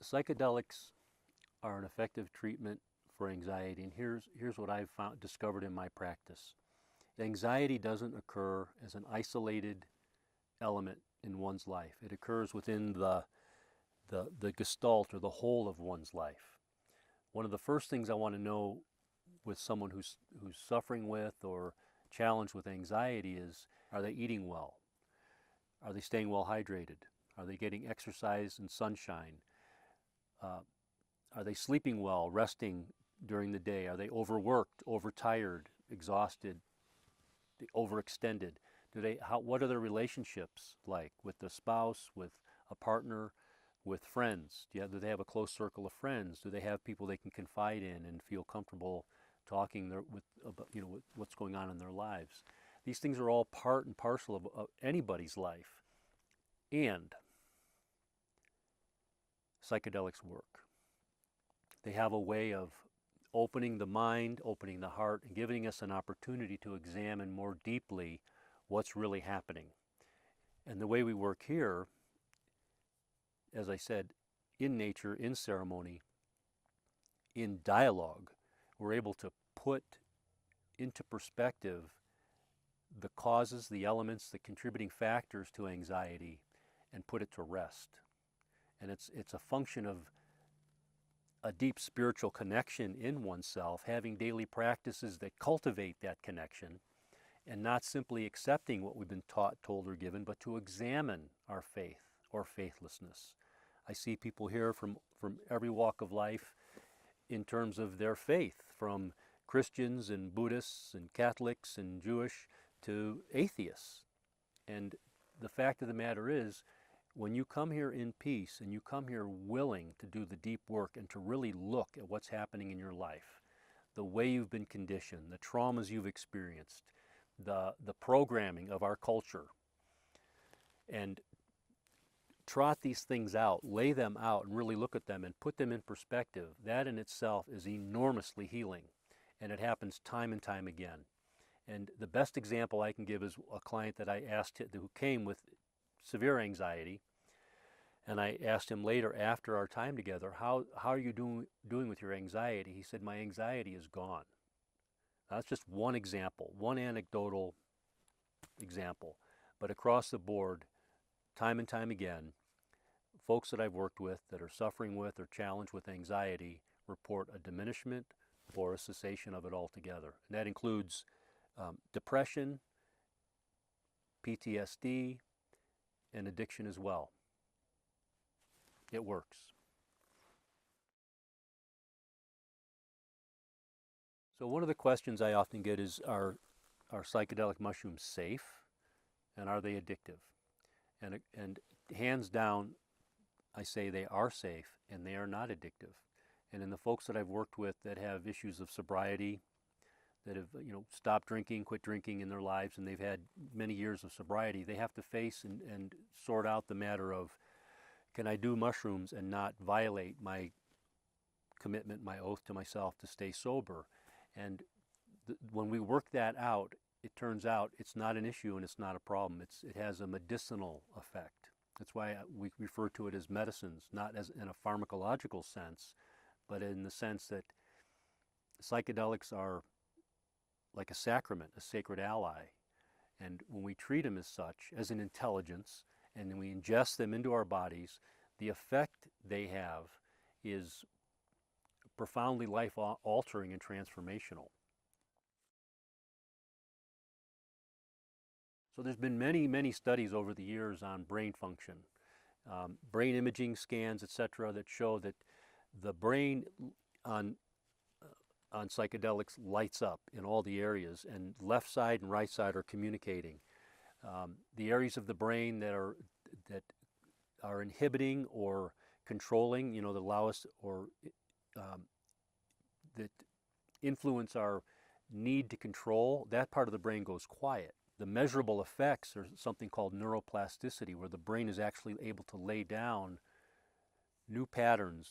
Psychedelics are an effective treatment for anxiety, and here's what I've discovered in my practice. Anxiety doesn't occur as an isolated element in one's life. It occurs within the gestalt or the whole of one's life. One of the first things I want to know with someone who's suffering with or challenged with anxiety is, are they eating well? Are they staying well hydrated? Are they getting exercise and sunshine? Are they sleeping well, resting during the day? Are they overworked, overtired, exhausted, overextended? What are their relationships like with the spouse, with a partner, with friends? Do they have a close circle of friends? Do they have people they can confide in and feel comfortable talking about what's going on in their lives? These things are all part and parcel of anybody's life. And psychedelics work. They have a way of opening the mind, opening the heart, and giving us an opportunity to examine more deeply what's really happening. And the way we work here, as I said, in nature, in ceremony, in dialogue, we're able to put into perspective the causes, the elements, the contributing factors to anxiety, and put it to rest. And it's a function of a deep spiritual connection in oneself, having daily practices that cultivate that connection, and not simply accepting what we've been taught, told, or given, but to examine our faith or faithlessness. I see people here from every walk of life in terms of their faith, from Christians and Buddhists and Catholics and Jewish to atheists. And the fact of the matter is, when you come here in peace and you come here willing to do the deep work and to really look at what's happening in your life, the way you've been conditioned, the traumas you've experienced, the programming of our culture, and trot these things out, lay them out, and really look at them and put them in perspective, that in itself is enormously healing. And it happens time and time again. And the best example I can give is a client that I asked who came with severe anxiety, and I asked him later after our time together, how are you doing with your anxiety? He said, my anxiety is gone. Now, that's just one example, one anecdotal example. But across the board, time and time again, folks that I've worked with that are suffering with or challenged with anxiety report a diminishment or a cessation of it altogether. And that includes depression, PTSD, and addiction as well. It works. So one of the questions I often get is, are psychedelic mushrooms safe, and are they addictive? And hands down, I say they are safe and they are not addictive. And in the folks that I've worked with that have issues of sobriety, that have stopped drinking, quit drinking in their lives, and they've had many years of sobriety, they have to face and sort out the matter of, can I do mushrooms and not violate my commitment, my oath to myself to stay sober? And when we work that out, it turns out it's not an issue and it's not a problem. It has a medicinal effect. That's why we refer to it as medicines, not as in a pharmacological sense, but in the sense that psychedelics are like a sacrament, a sacred ally. And when we treat them as such, as an intelligence, and then we ingest them into our bodies, the effect they have is profoundly life-altering and transformational. So there's been many, many studies over the years on brain function, brain imaging scans, etc., that show that the brain on psychedelics lights up in all the areas, and left side and right side are communicating. The areas of the brain that are inhibiting or controlling, that allow us or that influence our need to control, that part of the brain goes quiet. The measurable effects are something called neuroplasticity, where the brain is actually able to lay down new patterns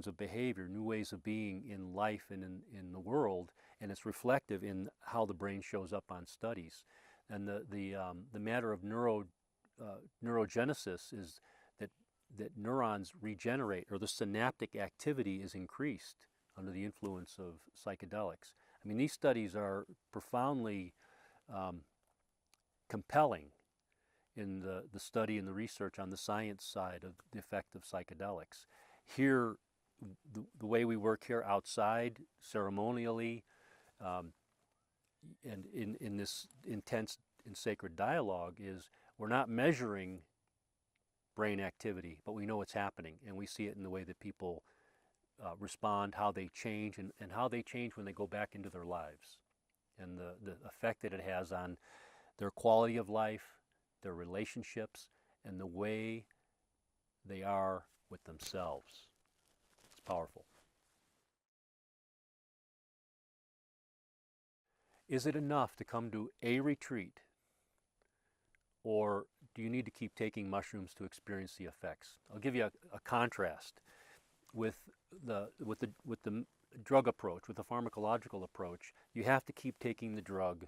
of behavior, new ways of being in life and in the world, and it's reflective in how the brain shows up on studies. And the matter of neurogenesis is that that neurons regenerate, or the synaptic activity is increased under the influence of psychedelics. I mean, these studies are profoundly compelling in the study and the research on the science side of the effect of psychedelics. Here, the way we work here outside, ceremonially, and in this intense and sacred dialogue, is we're not measuring brain activity, but we know it's happening, and we see it in the way that people respond, how they change, and how they change when they go back into their lives, and the effect that it has on their quality of life, their relationships, and the way they are with themselves. It's powerful. Is it enough to come to a retreat, or do you need to keep taking mushrooms to experience the effects? I'll give you a contrast with the drug approach, with the pharmacological approach. You have to keep taking the drug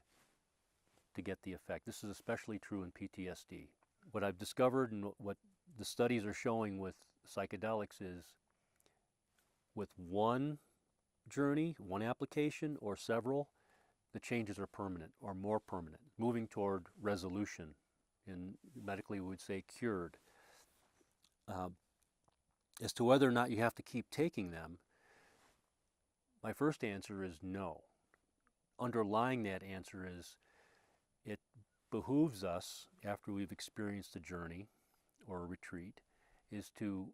to get the effect. This is especially true in PTSD. What I've discovered and what the studies are showing with psychedelics is, with one journey, one application, or several, the changes are permanent or more permanent, moving toward resolution. In medically, we would say cured. As to whether or not you have to keep taking them, my first answer is no. Underlying that answer is, it behooves us, after we've experienced a journey or a retreat, is to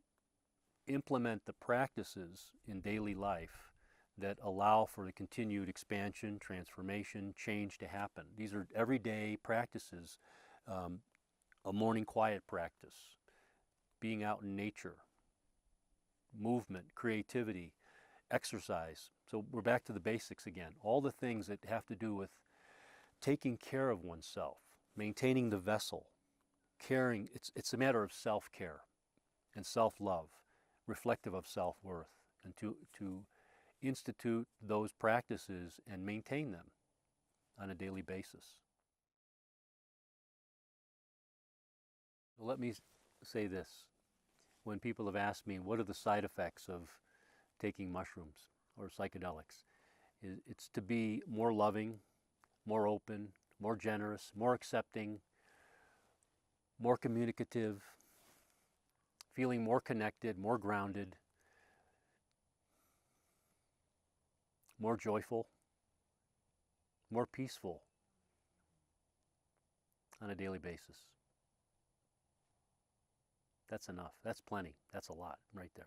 implement the practices in daily life that allow for the continued expansion, transformation, change to happen. These are everyday practices. A morning quiet practice, being out in nature, movement, creativity, exercise. So we're back to the basics again. All the things that have to do with taking care of oneself, maintaining the vessel, caring. It's a matter of self-care and self-love, reflective of self-worth, and to institute those practices and maintain them on a daily basis. Let me say this. When people have asked me, what are the side effects of taking mushrooms or psychedelics? It's to be more loving, more open, more generous, more accepting, more communicative, feeling more connected, more grounded, more joyful, more peaceful on a daily basis. That's enough. That's plenty. That's a lot right there.